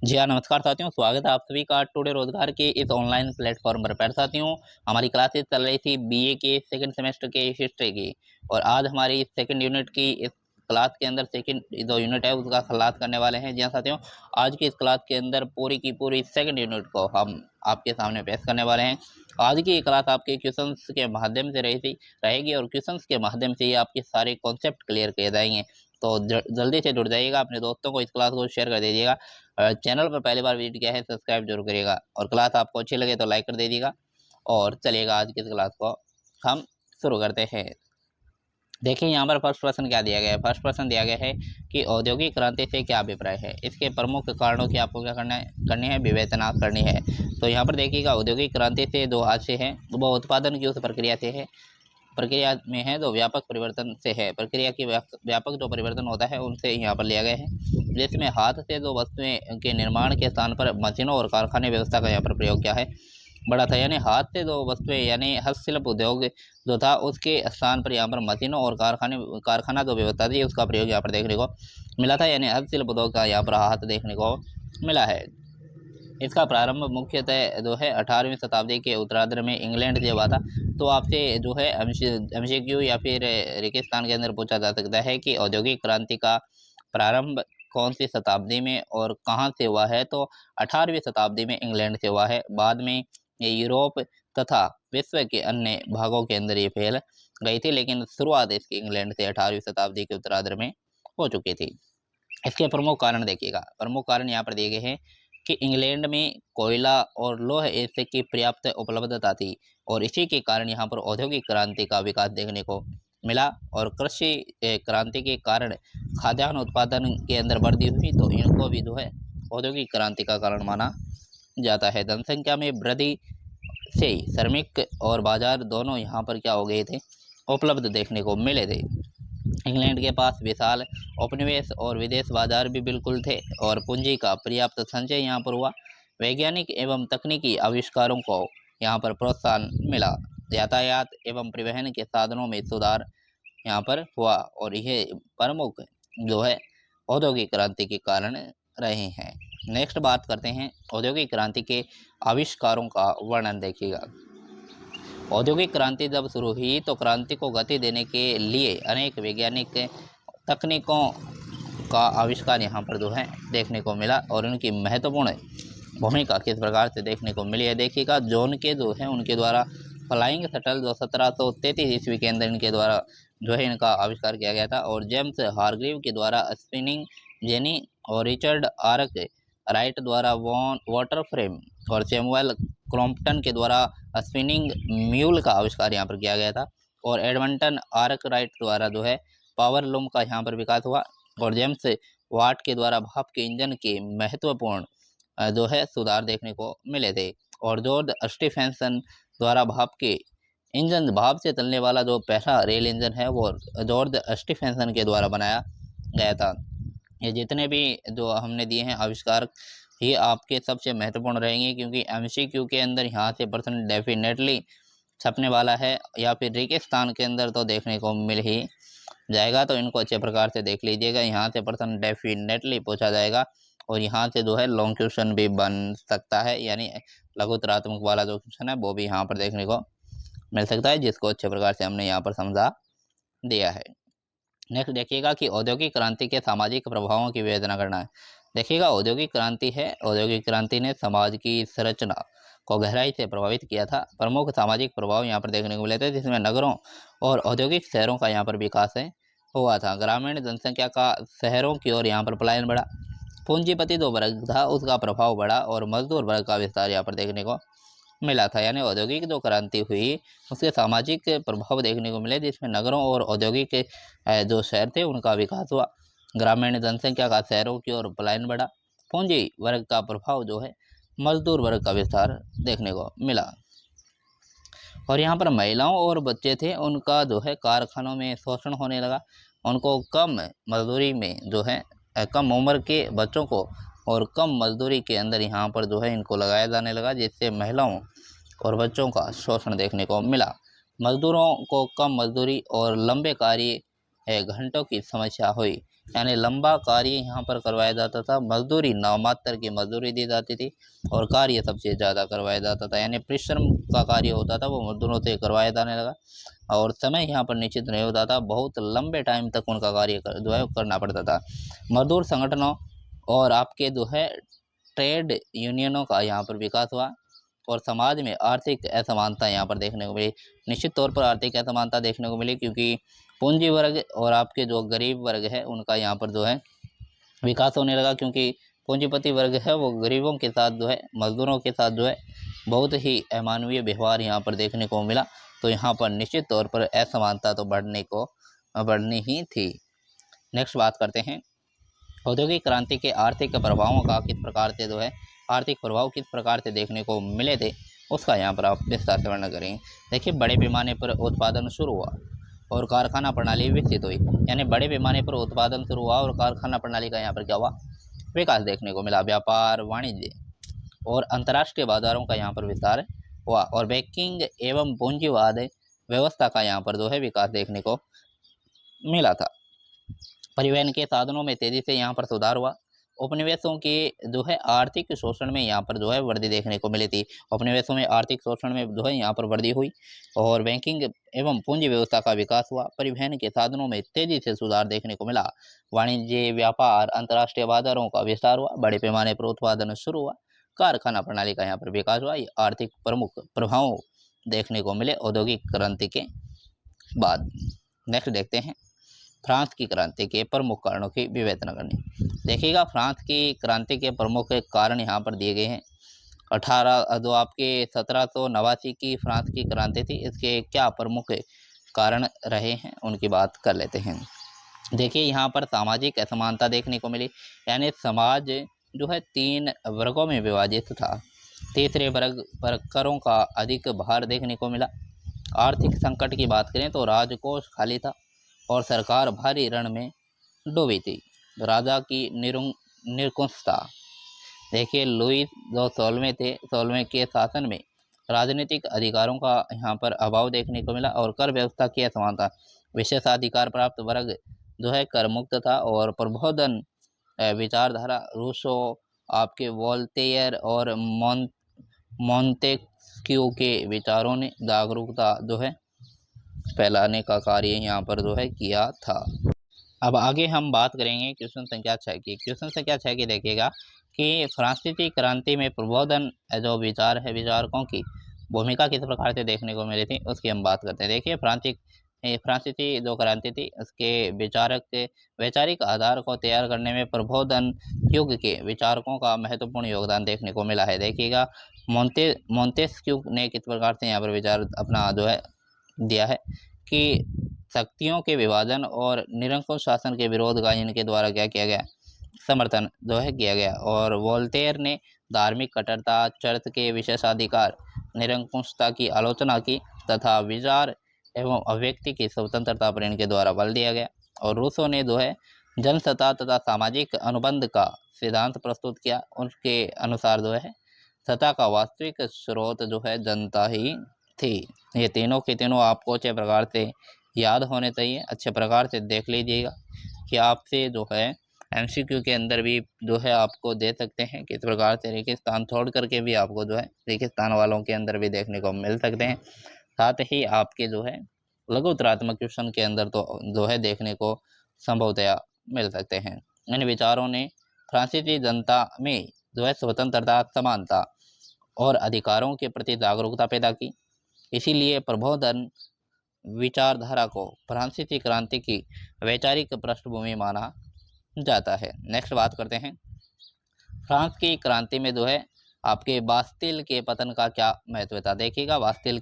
जी हाँ, नमस्कार साथियों, स्वागत है आप सभी का टुडे रोजगार के इस ऑनलाइन प्लेटफॉर्म पर साथियों, हमारी क्लासेस चल रही थी बीए के सेकंड सेमेस्टर के हिस्ट्री की। और आज हमारी सेकंड यूनिट की इस क्लास के अंदर सेकंड जो यूनिट है उसका क्लास करने वाले हैं। जी हाँ साथियों, आज की इस क्लास के अंदर पूरी की पूरी सेकंड यूनिट को हम आपके सामने पेश करने वाले हैं। आज की ये क्लास आपके क्वेश्चंस के माध्यम से रहेगी और क्वेश्चंस के माध्यम से ही आपके सारे कॉन्सेप्ट क्लियर किए जाएंगे। तो जल्दी से जुड़ जाइएगा, अपने दोस्तों को इस क्लास को शेयर कर दीजिएगा। चैनल पर पहली बार विजिट किया है सब्सक्राइब जरूर करिएगा और क्लास आपको अच्छी लगे तो लाइक कर दीजिएगा। और चलिएगा आज की इस क्लास को हम शुरू करते हैं। देखिए यहाँ पर फर्स्ट प्रश्न क्या दिया गया है। फर्स्ट प्रश्न दिया गया है कि औद्योगिक क्रांति से क्या अभिप्राय है। इसके प्रमुख कारणों की आपको क्या करनी है, विवेचना करनी है। तो यहाँ पर देखिएगा, औद्योगिक क्रांति से दो हादसे हैं। वो उत्पादन की उस प्रक्रिया से है, प्रक्रिया में है जो व्यापक परिवर्तन से है। प्रक्रिया की व्यापक जो परिवर्तन होता है उनसे यहाँ पर लिया गया है, जिसमें हाथ से जो वस्तुएं के निर्माण के स्थान पर मशीनों और कारखाने व्यवस्था का यहाँ पर प्रयोग किया है बड़ा था। यानी हाथ से जो वस्तुएं यानी हस्तशिल्प उद्योग जो था उसके स्थान पर यहाँ पर मशीनों और कारखाना जो व्यवस्था थी उसका प्रयोग यहाँ पर देखने को मिला था। यानी हस्तशिल्प उद्योग का यहाँ पर हाथ देखने को मिला है। इसका प्रारंभ मुख्यतः जो है 18वीं शताब्दी के उत्तरार्ध में इंग्लैंड से हुआ था। तो आपसे जो है एमसीक्यू या फिर रेगिस्तान के अंदर पूछा जा सकता है कि औद्योगिक क्रांति का प्रारंभ कौन सी शताब्दी में और कहाँ से हुआ है। तो 18वीं शताब्दी में इंग्लैंड से हुआ है। बाद में ये यूरोप तथा विश्व के अन्य भागों के अंदर ये फैल गई थी, लेकिन शुरुआत इसकी इंग्लैंड से 18वीं शताब्दी के उत्तरार्ध में हो चुकी थी। इसके प्रमुख कारण देखिएगा, प्रमुख कारण यहाँ पर दिए गए हैं कि इंग्लैंड में कोयला और लौह एसिड की पर्याप्त उपलब्धता थी और इसी के कारण यहाँ पर औद्योगिक क्रांति का विकास देखने को मिला। और कृषि क्रांति के कारण खाद्यान्न उत्पादन के अंदर वृद्धि हुई, तो इनको भी जो है औद्योगिक क्रांति का कारण माना जाता है। जनसंख्या में वृद्धि से श्रमिक और बाजार दोनों यहाँ पर क्या हो गए थे, उपलब्ध देखने को मिले थे। इंग्लैंड के पास विशाल उपनिवेश और विदेश बाजार भी बिल्कुल थे और पूंजी का पर्याप्त संचय यहाँ पर हुआ। वैज्ञानिक एवं तकनीकी आविष्कारों को यहाँ पर प्रोत्साहन मिला। यातायात एवं परिवहन के साधनों में सुधार यहाँ पर हुआ और यह प्रमुख जो है औद्योगिक क्रांति के कारण रहे हैं। नेक्स्ट बात करते हैं औद्योगिक क्रांति के आविष्कारों का वर्णन देखिएगा। औद्योगिक क्रांति जब शुरू हुई तो क्रांति को गति देने के लिए अनेक वैज्ञानिक तकनीकों का आविष्कार यहाँ पर जो है देखने को मिला और उनकी महत्वपूर्ण भूमिका किस प्रकार से देखने को मिली है। देखिएगा, जॉन के जो है उनके द्वारा फ्लाइंग शटल जो 1733 ईस्वी के अंदर इनके द्वारा जो है इनका आविष्कार किया गया था। और जेम्स हारग्रीव के द्वारा स्पिनिंग जेनी और रिचर्ड आर्क राइट द्वारा वाटर फ्रेम और सैमुअल क्रॉम्पटन के द्वारा स्पिनिंग म्यूल का आविष्कार यहाँ पर किया गया था। और एडमंटन आर्क राइट द्वारा जो है पावर लूम का यहाँ पर विकास हुआ। और जेम्स वाट के द्वारा भाप के इंजन के महत्वपूर्ण जो है सुधार देखने को मिले थे। और जॉर्ज स्टीफेंसन द्वारा भाप से चलने वाला जो पहला रेल इंजन है वो जॉर्ज स्टीफेंसन के द्वारा बनाया गया था। ये जितने भी जो हमने दिए हैं आविष्कार ये आपके सबसे महत्वपूर्ण रहेंगे, क्योंकि एमसीक्यू के अंदर यहाँ से प्रश्न डेफिनेटली छपने वाला है या फिर रेगिस्तान के अंदर तो देखने को मिल ही जाएगा। तो इनको अच्छे प्रकार से देख लीजिएगा, यहाँ से प्रश्न डेफिनेटली पूछा जाएगा और यहाँ से जो है लॉन्ग क्वेश्चन भी बन सकता है, यानी लघुतरात्मक वाला जो क्वेश्चन है वो भी यहाँ पर देखने को मिल सकता है, जिसको अच्छे प्रकार से हमने यहाँ पर समझा दिया है। नेक्स्ट देखिएगा कि औद्योगिक क्रांति के सामाजिक प्रभावों की विवेचना करना है। देखिएगा, औद्योगिक क्रांति है, औद्योगिक क्रांति ने समाज की संरचना को गहराई से प्रभावित किया था। प्रमुख सामाजिक प्रभाव यहाँ पर देखने को मिले थे, जिसमें नगरों और औद्योगिक शहरों का यहाँ पर विकास है हुआ था। ग्रामीण जनसंख्या का शहरों की ओर यहाँ पर पलायन बढ़ा। पूंजीपति जो वर्ग था उसका प्रभाव बढ़ा और मजदूर वर्ग का विस्तार यहाँ पर देखने को मिला था। यानी औद्योगिक जो क्रांति हुई उसके सामाजिक प्रभाव देखने को मिले, जिसमें नगरों और औद्योगिक जो शहर थे उनका विकास हुआ। ग्रामीण जनसंख्या का शहरों की ओर पलायन बढ़ा। पूंजी वर्ग का प्रभाव जो है मजदूर वर्ग का विस्तार देखने को मिला। और यहाँ पर महिलाओं और बच्चे थे उनका जो है कारखानों में शोषण होने लगा। उनको कम मजदूरी में जो है कम उम्र के बच्चों को और कम मजदूरी के अंदर यहाँ पर जो है इनको लगाया जाने लगा, जिससे महिलाओं और बच्चों का शोषण देखने को मिला। मजदूरों को कम मजदूरी और लंबे कार्य घंटों की समस्या हुई। यानी लंबा कार्य यहाँ पर करवाया जाता था। मजदूरी नामात्र की मजदूरी दी जाती थी और कार्य सबसे ज़्यादा करवाया जाता था, यानी परिश्रम का कार्य होता था वो मजदूरों से करवाया जाने लगा और समय यहाँ पर निश्चित नहीं होता था, बहुत लंबे टाइम तक उनका कार्य जो है करना पड़ता था। मजदूर संगठनों और आपके जो है ट्रेड यूनियनों का यहाँ पर विकास हुआ और समाज में आर्थिक असमानता यहाँ पर देखने को मिली। निश्चित तौर पर आर्थिक असमानता देखने को मिली क्योंकि पूंजी वर्ग और आपके जो गरीब वर्ग है उनका यहाँ पर जो है विकास होने लगा, क्योंकि पूंजीपति वर्ग है वो गरीबों के साथ जो है मजदूरों के साथ जो है बहुत ही अमानवीय व्यवहार यहाँ पर देखने को मिला। तो यहाँ पर निश्चित तौर पर असमानता तो बढ़नी ही थी। नेक्स्ट बात करते हैं औद्योगिक क्रांति के आर्थिक प्रभावों का किस प्रकार से जो है आर्थिक प्रभाव किस प्रकार से देखने को मिले थे, उसका यहाँ पर आप विस्तार से वर्णन करेंगे। देखिए, बड़े पैमाने पर उत्पादन शुरू हुआ और कारखाना प्रणाली विकसित हुई, यानी बड़े पैमाने पर उत्पादन शुरू हुआ और कारखाना प्रणाली का यहाँ पर क्या हुआ, विकास देखने को मिला। व्यापार वाणिज्य और अंतर्राष्ट्रीय बाजारों का यहाँ पर विस्तार हुआ और बैंकिंग एवं पूंजीवाद व्यवस्था का यहाँ पर जो है विकास देखने को मिला था। परिवहन के साधनों में तेजी से यहाँ पर सुधार हुआ। उपनिवेशों के जो है आर्थिक शोषण में यहाँ पर जो है वृद्धि देखने को मिली थी। उपनिवेशों में आर्थिक शोषण में जो है यहाँ पर वृद्धि हुई और बैंकिंग एवं पूंजी व्यवस्था का विकास हुआ। परिवहन के साधनों में तेजी से सुधार देखने को मिला। वाणिज्य व्यापार अंतर्राष्ट्रीय बाजारों का विस्तार हुआ। बड़े पैमाने पर उत्पादन शुरू हुआ। कारखाना प्रणाली का यहाँ पर विकास हुआ। ये आर्थिक प्रमुख प्रभाव देखने को मिले औद्योगिक क्रांति के बाद। नेक्स्ट देखते हैं फ्रांस की क्रांति के प्रमुख कारणों की विवेचना करनी। देखिएगा, फ्रांस की क्रांति के प्रमुख कारण यहाँ पर दिए गए हैं। 18 जो आपके 1789 की फ्रांस की क्रांति थी, इसके क्या प्रमुख कारण रहे हैं उनकी बात कर लेते हैं। देखिए, यहाँ पर सामाजिक असमानता देखने को मिली, यानी समाज जो है 3 वर्गों में विभाजित था। तीसरे वर्ग पर करों का अधिक भार देखने को मिला। आर्थिक संकट की बात करें तो राजकोष खाली था और सरकार भारी ऋण में डूबी थी। राजा की निरंकुशता। देखिए, लुई जो 16वें थे, 16वें के शासन में राजनीतिक अधिकारों का यहाँ पर अभाव देखने को मिला और कर व्यवस्था की असमानता। विशेषाधिकार प्राप्त वर्ग जो है कर मुक्त था और प्रबोधन विचारधारा रूसो, आपके वोल्टेयर और मोंतेक्यू के विचारों ने जागरूकता जो है फैलाने का कार्य यहाँ पर जो है किया था। अब आगे हम बात करेंगे क्वेश्चन संख्या 6 की। क्वेश्चन संख्या 6 की देखिएगा कि फ्रांसीसी क्रांति में प्रबोधन जो विचार है विचारकों की भूमिका किस प्रकार से देखने को मिली थी, उसकी हम बात करते हैं। देखिए, फ्रांसीसी जो क्रांति थी उसके विचारक के वैचारिक आधार को तैयार करने में प्रबोधन युग के विचारकों का महत्वपूर्ण योगदान देखने को मिला है। देखिएगा, मोंतेस्क्यू ने किस प्रकार से यहाँ पर विचार अपना जो है दिया है कि शक्तियों के विभाजन और निरंकुश शासन के विरोध का इनके द्वारा क्या किया गया, समर्थन जो है किया गया। और वोल्टेयर ने धार्मिक कट्टरता, चर्च के विशेषाधिकार, निरंकुशता की आलोचना की तथा विचार एवं अभिव्यक्ति की स्वतंत्रता पर इनके द्वारा बल दिया गया। और रूसो ने जो है जनसत्ता तथा सामाजिक अनुबंध का सिद्धांत प्रस्तुत किया। उनके अनुसार जो है सत्ता का वास्तविक स्रोत जो है जनता ही थी। ये तीनों के तीनों आपको अच्छे प्रकार से याद होने चाहिए, अच्छे प्रकार से देख लीजिएगा कि आपसे जो है एमसीक्यू के अंदर भी जो है आपको दे सकते हैं किस प्रकार से रेगिस्तान छोड़ करके भी आपको जो है रेगिस्तान वालों के अंदर भी देखने को मिल सकते हैं। साथ ही आपके जो है लघुतरात्मक क्वेश्चन के अंदर तो जो है देखने को संभवतया मिल सकते हैं। इन विचारों ने फ्रांसीसी जनता में जो है स्वतंत्रता, समानता और अधिकारों के प्रति जागरूकता पैदा की। इसीलिए प्रबोधन विचारधारा को फ्रांसीसी क्रांति की वैचारिक पृष्ठभूमि माना जाता है। नेक्स्ट बात करते हैं फ्रांस की क्रांति में जो है आपके बास्तिल के पतन का क्या महत्व था। देखिएगा, बास्तिल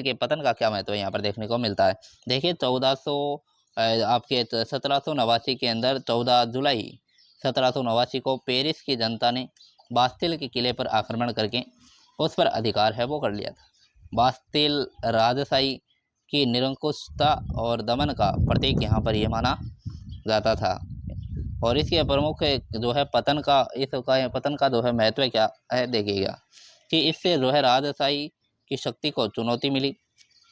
के पतन का क्या महत्व यहाँ पर देखने को मिलता है। देखिए, 1789 के अंदर 14 जुलाई 1789 को पेरिस की जनता ने बास्तिल के किले पर आक्रमण करके उस पर अधिकार है वो कर लिया था। बास्तिल राजशाही की निरंकुशता और दमन का प्रतीक यहाँ पर यह माना जाता था। और इसके प्रमुख जो है पतन का जो है महत्व क्या है, देखिएगा कि इससे जो है राजशाही की शक्ति को चुनौती मिली।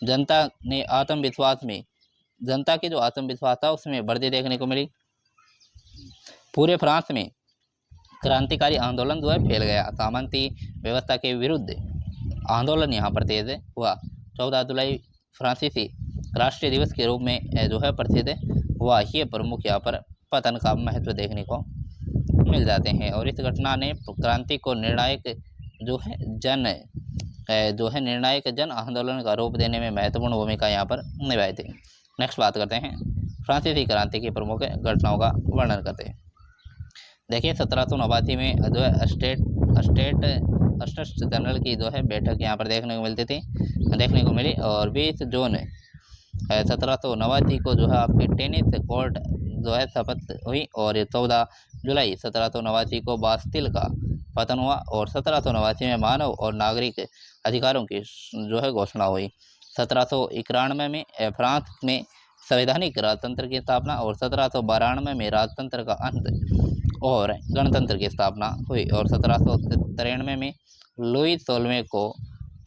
जनता ने आत्मविश्वास में जनता की जो आत्मविश्वास था उसमें वृद्धि देखने को मिली। पूरे फ्रांस में क्रांतिकारी आंदोलन जो है फैल गया। सामंती व्यवस्था के विरुद्ध आंदोलन यहाँ पर तेज हुआ। 14 जुलाई फ्रांसीसी राष्ट्रीय दिवस के रूप में जो है प्रसिद्ध हुआ। ये प्रमुख यहाँ पर पतन का महत्व देखने को मिल जाते हैं। और इस घटना ने क्रांति को निर्णायक निर्णायक जन आंदोलन का रूप देने में महत्वपूर्ण भूमिका यहाँ पर निभाई थी। नेक्स्ट बात करते हैं फ्रांसीसी क्रांति की प्रमुख घटनाओं का वर्णन करते हैं। देखिए 1789 में जो है स्टेट जनरल की जो है बैठक यहाँ पर देखने को मिली। और 20 जून 1789 को जो है आपकी टेनिस कोर्ट जो है शपथ हुई। और 14 जुलाई 1789 को बास्तिल का पतन हुआ। और 1789 में मानव और नागरिक अधिकारों की जो है घोषणा हुई। 1791 में फ्रांस में संवैधानिक राजतंत्र की स्थापना। और 1792 में राजतंत्र का अंत और गणतंत्र की स्थापना हुई। और 1793 में लुई 16वें को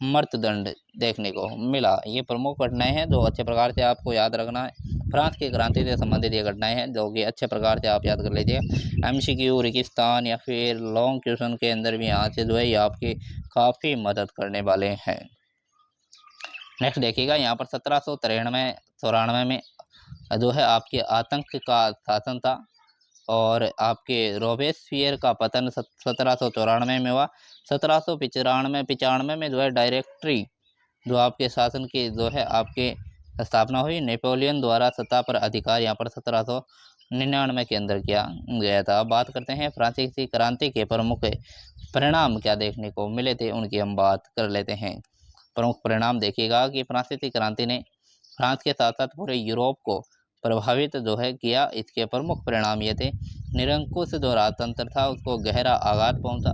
मृत्युदंड देखने को मिला। ये प्रमुख घटनाएं हैं जो अच्छे प्रकार से आपको याद रखना है। फ्रांस की क्रांति से संबंधित ये घटनाएं हैं जो कि अच्छे प्रकार से आप याद कर लीजिए। MCQ, रेगिस्तान या फिर लॉन्ग क्वेश्चन के अंदर भी यहाँ से जो है ये आपकी काफ़ी मदद करने वाले हैं। नेक्स्ट देखिएगा यहाँ पर 1793-94 में जो है आपके आतंक का शासन था। और आपके रोबेस्पियर का पतन 1794 में हुआ। 1795 में जो है डायरेक्टरी जो आपके शासन की जो है आपके स्थापना हुई। नेपोलियन द्वारा सत्ता पर अधिकार यहाँ पर 1799 के अंदर किया गया था। अब बात करते हैं फ्रांसीसी क्रांति के प्रमुख परिणाम क्या देखने को मिले थे, उनकी हम बात कर लेते हैं। प्रमुख परिणाम देखिएगा कि फ्रांसीसी क्रांति ने फ्रांस के साथ साथ पूरे यूरोप को प्रभावित जो है किया। इसके प्रमुख परिणाम ये थे। निरंकुश जो राजतंत्र था उसको गहरा आघात पहुंचा।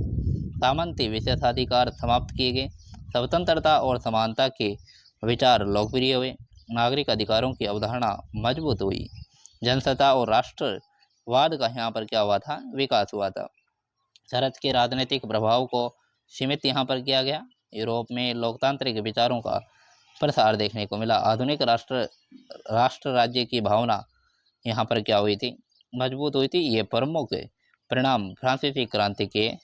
सामंती विशेषाधिकार समाप्त किए गए। स्वतंत्रता और समानता के विचार लोकप्रिय हुए। नागरिक अधिकारों की अवधारणा मजबूत हुई। जनसत्ता और राष्ट्रवाद का यहाँ पर क्या हुआ था, विकास हुआ था। चर्च के राजनीतिक प्रभाव को सीमित यहाँ पर किया गया। यूरोप में लोकतांत्रिक विचारों का प्रसार देखने को मिला। आधुनिक राष्ट्र राज्य की भावना यहाँ पर क्या हुई थी, मजबूत हुई थी। ये प्रमुख परिणाम फ्रांसीसी क्रांति के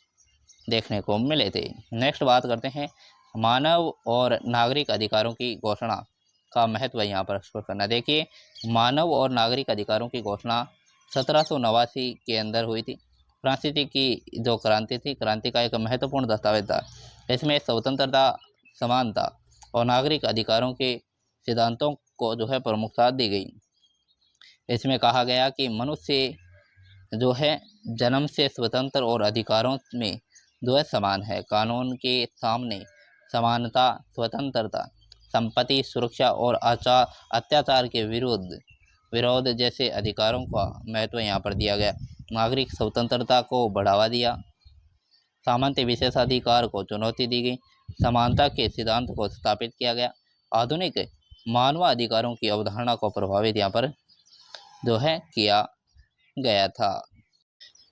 देखने को मिले थे। नेक्स्ट बात करते हैं मानव और नागरिक अधिकारों की घोषणा का महत्व यहाँ पर स्पष्ट करना। देखिए मानव और नागरिक अधिकारों की घोषणा 1789 के अंदर हुई थी। फ्रांसीसी की जो क्रांति थी, क्रांति का एक महत्वपूर्ण दस्तावेज था। इसमें स्वतंत्रता, समानता और नागरिक अधिकारों के सिद्धांतों को जो है प्रमुखता दी गई। इसमें कहा गया कि मनुष्य जो है जन्म से स्वतंत्र और अधिकारों में जो है समान है। कानून के सामने समानता, स्वतंत्रता, संपत्ति सुरक्षा और अत्याचार के विरोध जैसे अधिकारों का महत्व यहाँ पर दिया गया। नागरिक स्वतंत्रता को बढ़ावा दिया। सामंती विशेषाधिकार को चुनौती दी गई। समानता के सिद्धांत को स्थापित किया गया। आधुनिक मानवाधिकारों की अवधारणा को प्रभावित यहाँ पर जो है किया गया था।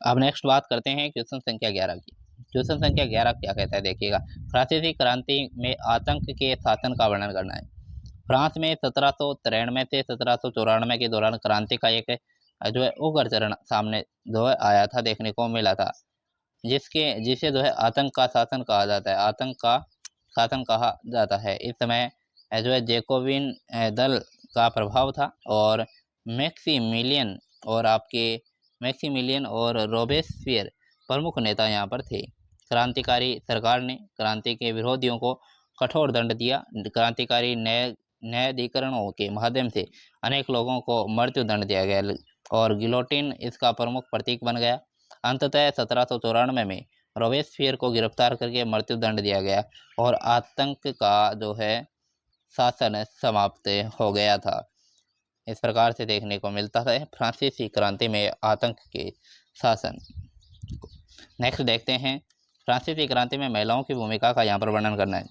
अब नेक्स्ट बात करते हैं क्वेश्चन संख्या 11 की। क्वेश्चन संख्या 11 क्या कहता है, देखिएगा। फ्रांसीसी क्रांति में आतंक के शासन का वर्णन करना है। फ्रांस में 1793 से 1794 के दौरान क्रांति का एक जो है उग्र चरण सामने जो है आया था, देखने को मिला था, जिसे जो है आतंक का शासन कहा जाता है। आतंक का शासन कहा जाता है। इस समय जो है जैकोबिन दल का प्रभाव था। और मैक्सिमिलियन और रोबेस्पियर प्रमुख नेता यहाँ पर थे। क्रांतिकारी सरकार ने क्रांति के विरोधियों को कठोर दंड दिया। क्रांतिकारी न्यायाधिकरणों के माध्यम से अनेक लोगों को मृत्यु दंड दिया गया और गिलोटिन इसका प्रमुख प्रतीक बन गया। अंततः 1794 में रोबेस्पियर को गिरफ्तार करके मृत्यु दंड दिया गया और आतंक का जो है शासन समाप्त हो गया था। इस प्रकार से देखने को मिलता है फ्रांसीसी क्रांति में आतंक के शासन। नेक्स्ट देखते हैं फ्रांसीसी क्रांति में महिलाओं की भूमिका का यहाँ पर वर्णन करना है।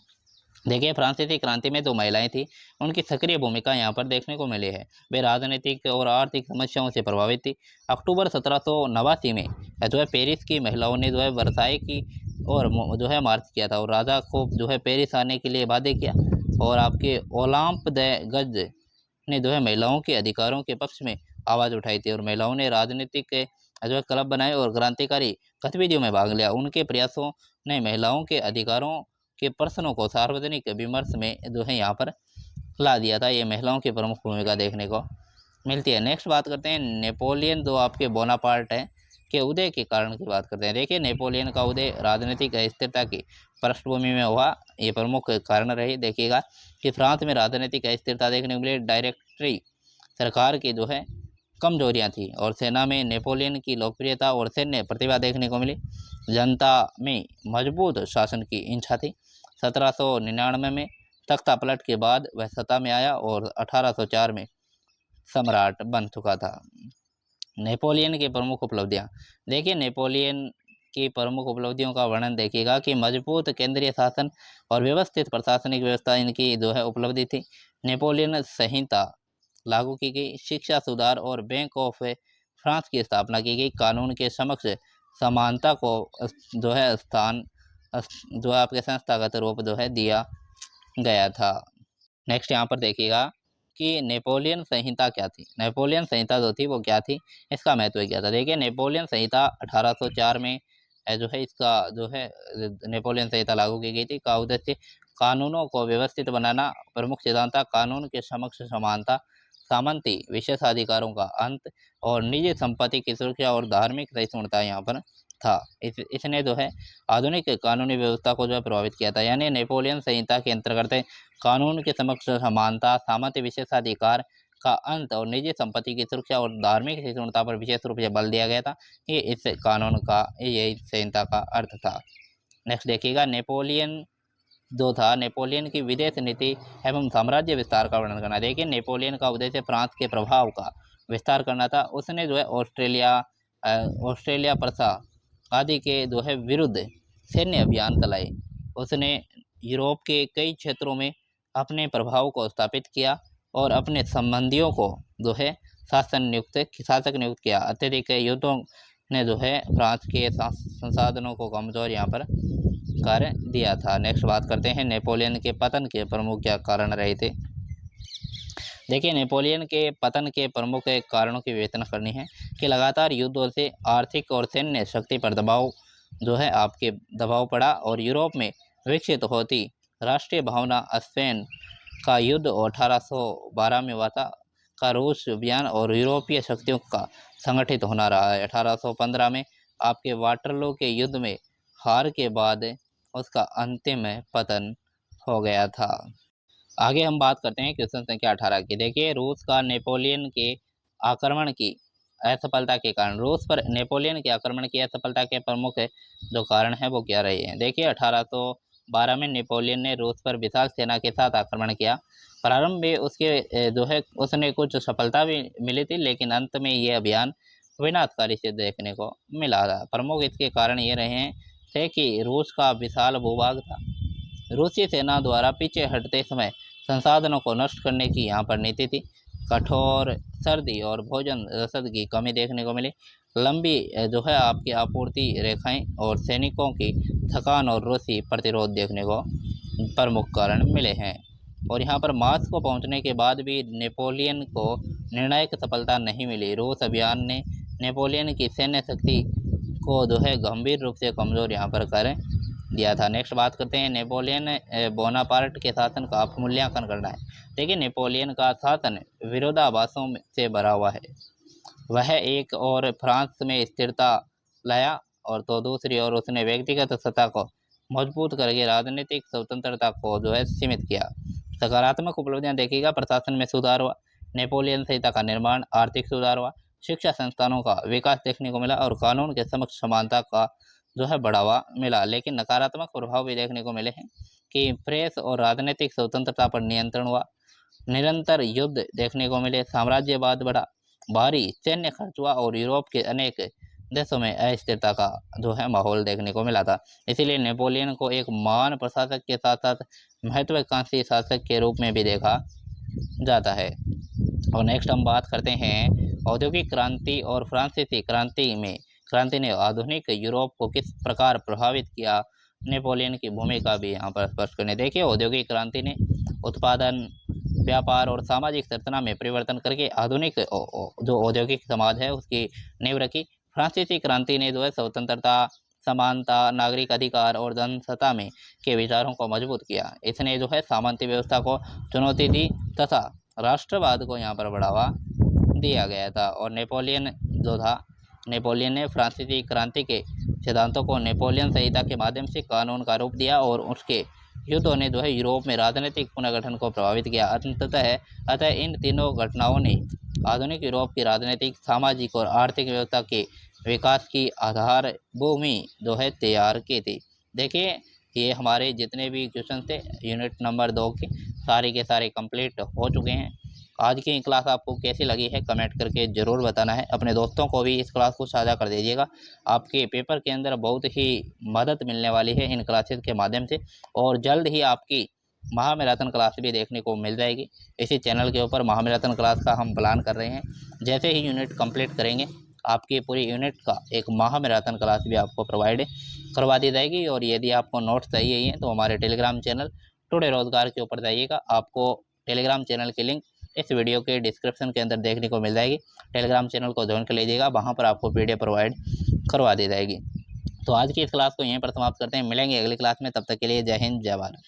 देखिए फ्रांसीसी क्रांति में जो महिलाएं थी उनकी सक्रिय भूमिका यहाँ पर देखने को मिली है। वे राजनीतिक और आर्थिक समस्याओं से प्रभावित थी। अक्टूबर 1789 में जो है पेरिस की महिलाओं ने जो है वर्साई की और जो है मार्च किया था और राजा को जो है पेरिस आने के लिए बाध्य किया और आपके ओलंप द गज ने जो है महिलाओं के अधिकारों के पक्ष में आवाज़ उठाई थी और महिलाओं ने राजनीतिक जो है क्लब बनाए और क्रांतिकारी गतिविधियों में भाग लिया। उनके प्रयासों ने महिलाओं के अधिकारों के प्रश्नों को सार्वजनिक विमर्श में जो है यहाँ पर ला दिया था। ये महिलाओं की प्रमुख भूमिका देखने को मिलती है। नेक्स्ट बात करते हैं नेपोलियन जो आपके बोनापार्ट है के उदय के कारण की बात करते हैं। देखिए नेपोलियन का उदय राजनीतिक अस्थिरता की पृष्ठभूमि में हुआ। ये प्रमुख कारण रही। देखिएगा कि फ्रांस में राजनीतिक अस्थिरता देखने को मिली। डायरेक्टरी सरकार की जो है कमजोरियां थी और सेना में नेपोलियन की लोकप्रियता और सैन्य प्रतिभा देखने को मिली। जनता में मजबूत शासन की इच्छा थी। 1799 में तख्ता पलट के बाद वह सत्ता में आया और 1804 में सम्राट बन चुका था। नेपोलियन की प्रमुख उपलब्धियां देखिए नेपोलियन की प्रमुख उपलब्धियों का वर्णन देखिएगा कि मजबूत केंद्रीय शासन और व्यवस्थित प्रशासनिक व्यवस्था इनकी जो है उपलब्धि थी। नेपोलियन संहिता लागू की गई। शिक्षा सुधार और बैंक ऑफ फ्रांस की स्थापना की गई। कानून के समक्ष समानता को जो है स्थान जो है आपके संस्थागत रूप जो है दिया गया था। नेक्स्ट यहाँ पर देखिएगा कि नेपोलियन संहिता क्या थी। नेपोलियन संहिता जो थी वो क्या थी, इसका महत्व क्या था। देखिए नेपोलियन संहिता 1804 में जो है इसका जो है नेपोलियन संहिता लागू की गई थी। का उद्देश्य कानूनों को व्यवस्थित बनाना। प्रमुख सिद्धांत था कानून के समक्ष समानता, सामंती विशेषाधिकारों का अंत और निजी संपत्ति की सुरक्षा और धार्मिक सहिष्णुता यहाँ पर था। इसने जो है आधुनिक कानूनी व्यवस्था को जो है प्रभावित किया था। यानी नेपोलियन संहिता के अंतर्गत कानून के समक्ष समानता, सामंती विशेषाधिकार का अंत और निजी संपत्ति की सुरक्षा और धार्मिक सहिष्णुता पर विशेष रूप से बल दिया गया था। ये इस कानून का यही संहिता का अर्थ था। नेक्स्ट देखिएगा नेपोलियन जो था नेपोलियन की विदेश नीति एवं साम्राज्य विस्तार का वर्णन करना। देखिए नेपोलियन का उद्देश्य फ्रांस के प्रभाव का विस्तार करना था। उसने जो है ऑस्ट्रेलिया प्रथा आदि के जो है विरुद्ध सैन्य अभियान चलाए। उसने यूरोप के कई क्षेत्रों में अपने प्रभाव को स्थापित किया और अपने संबंधियों को जो है शासक नियुक्त किया। अत्यधिक युद्धों ने जो है फ्रांस के संसाधनों को कमजोर यहाँ पर कार्य दिया था। नेक्स्ट बात करते हैं नेपोलियन के पतन के प्रमुख क्या कारण रहे थे। देखिए नेपोलियन के पतन के प्रमुख कारणों की विवेचना करनी है कि लगातार युद्धों से आर्थिक और सैन्य शक्ति पर दबाव जो है आपके दबाव पड़ा और यूरोप में विकसित होती राष्ट्रीय भावना, स्पेन का युद्ध 1812 में हुआ था का रूस अभियान और यूरोपीय शक्तियों का संगठित होना रहा है। 1815 में आपके वाटरलू के युद्ध में हार के बाद उसका अंतिम पतन हो गया था। आगे हम बात करते हैं क्वेश्चन संख्या 18 की। देखिए रूस का नेपोलियन के आक्रमण की असफलता के कारण, रूस पर नेपोलियन के आक्रमण की असफलता के प्रमुख जो कारण है वो क्या रहे हैं। देखिए 1812 में नेपोलियन ने रूस पर विशाल सेना के साथ आक्रमण किया। प्रारंभ में उसके जो है उसने कुछ सफलता भी मिली थी, लेकिन अंत में ये अभियान विनाशकारी से देखने को मिला था। प्रमुख इसके कारण ये रहे हैं थे कि रूस का विशाल भूभाग था। रूसी सेना द्वारा पीछे हटते समय संसाधनों को नष्ट करने की यहाँ पर नीति थी। कठोर सर्दी और भोजन रसद की कमी देखने को मिली। लंबी जो है आपकी आपूर्ति रेखाएं और सैनिकों की थकान और रूसी प्रतिरोध देखने को प्रमुख कारण मिले हैं। और यहाँ पर मास्को पहुँचने के बाद भी नेपोलियन को निर्णायक सफलता नहीं मिली। रूस अभियान ने नेपोलियन की सैन्य शक्ति को जो है गंभीर रूप से कमज़ोर यहाँ पर कर दिया था। नेक्स्ट बात करते हैं नेपोलियन बोनापार्ट के शासन का मूल्यांकन करना है। देखिए नेपोलियन का शासन विरोधाभासों से भरा हुआ है। वह एक और फ्रांस में स्थिरता लाया और तो दूसरी ओर उसने व्यक्तिगत सत्ता को मजबूत करके राजनीतिक स्वतंत्रता को जो है सीमित किया। सकारात्मक उपलब्धियां देखिएगा, प्रशासन में सुधार हुआ, नेपोलियन संहिता का निर्माण, आर्थिक सुधार हुआ, शिक्षा संस्थानों का विकास देखने को मिला और कानून के समक्ष समानता का जो है बढ़ावा मिला। लेकिन नकारात्मक प्रभाव भी देखने को मिले हैं कि प्रेस और राजनीतिक स्वतंत्रता पर नियंत्रण हुआ, निरंतर युद्ध देखने को मिले, साम्राज्यवाद बढ़ा, भारी सैन्य खर्च हुआ और यूरोप के अनेक देशों में अस्थिरता का जो है माहौल देखने को मिला था। इसीलिए नेपोलियन को एक महान प्रशासक के साथ साथ महत्वाकांक्षी शासक के रूप में भी देखा जाता है। और नेक्स्ट हम बात करते हैं औद्योगिक क्रांति और फ्रांसीसी क्रांति ने आधुनिक यूरोप को किस प्रकार प्रभावित किया। नेपोलियन की भूमिका भी यहाँ पर स्पष्ट करने। देखिए औद्योगिक क्रांति ने उत्पादन व्यापार और सामाजिक संरचना में परिवर्तन करके आधुनिक जो औद्योगिक समाज है उसकी नींव रखी। फ्रांसीसी क्रांति ने जो है स्वतंत्रता, समानता, नागरिक अधिकार और जनसत्ता में के विचारों को मजबूत किया। इसने जो है सामंती व्यवस्था को चुनौती दी तथा राष्ट्रवाद को यहाँ पर बढ़ावा दिया गया था। और नेपोलियन ने फ्रांसीसी क्रांति के सिद्धांतों को नेपोलियन संहिता के माध्यम से कानून का रूप दिया और उसके युद्धों ने जो है यूरोप में राजनीतिक पुनर्गठन को प्रभावित किया। अतः इन तीनों घटनाओं ने आधुनिक यूरोप की राजनीतिक, सामाजिक और आर्थिक व्यवस्था के विकास की आधार भूमि जो है तैयार की थी। देखिए, ये हमारे जितने भी क्वेश्चन थे यूनिट नंबर 2 के सारे कंप्लीट हो चुके हैं। आज की क्लास आपको कैसी लगी है कमेंट करके ज़रूर बताना है। अपने दोस्तों को भी इस क्लास को साझा कर दीजिएगा। आपके पेपर के अंदर बहुत ही मदद मिलने वाली है इन क्लासेस के माध्यम से। और जल्द ही आपकी महामैराथन क्लास भी देखने को मिल जाएगी। इसी चैनल के ऊपर महामैराथन क्लास का हम प्लान कर रहे हैं। जैसे ही यूनिट कंप्लीट करेंगे आपकी पूरी यूनिट का एक महामैराथन क्लास भी आपको प्रोवाइड करवा दी जाएगी। और यदि आपको नोट्स चाहिए ही हैं तो हमारे टेलीग्राम चैनल टुडे रोजगार के ऊपर जाइएगा। आपको टेलीग्राम चैनल की लिंक इस वीडियो के डिस्क्रिप्शन के अंदर देखने को मिल जाएगी। टेलीग्राम चैनल को ज्वाइन कर लीजिएगा, वहाँ पर आपको पीडीएफ प्रोवाइड करवा दी जाएगी। तो आज की इस क्लास को यहीं पर समाप्त करते हैं। मिलेंगे अगली क्लास में, तब तक के लिए जय हिंद, जय भारत।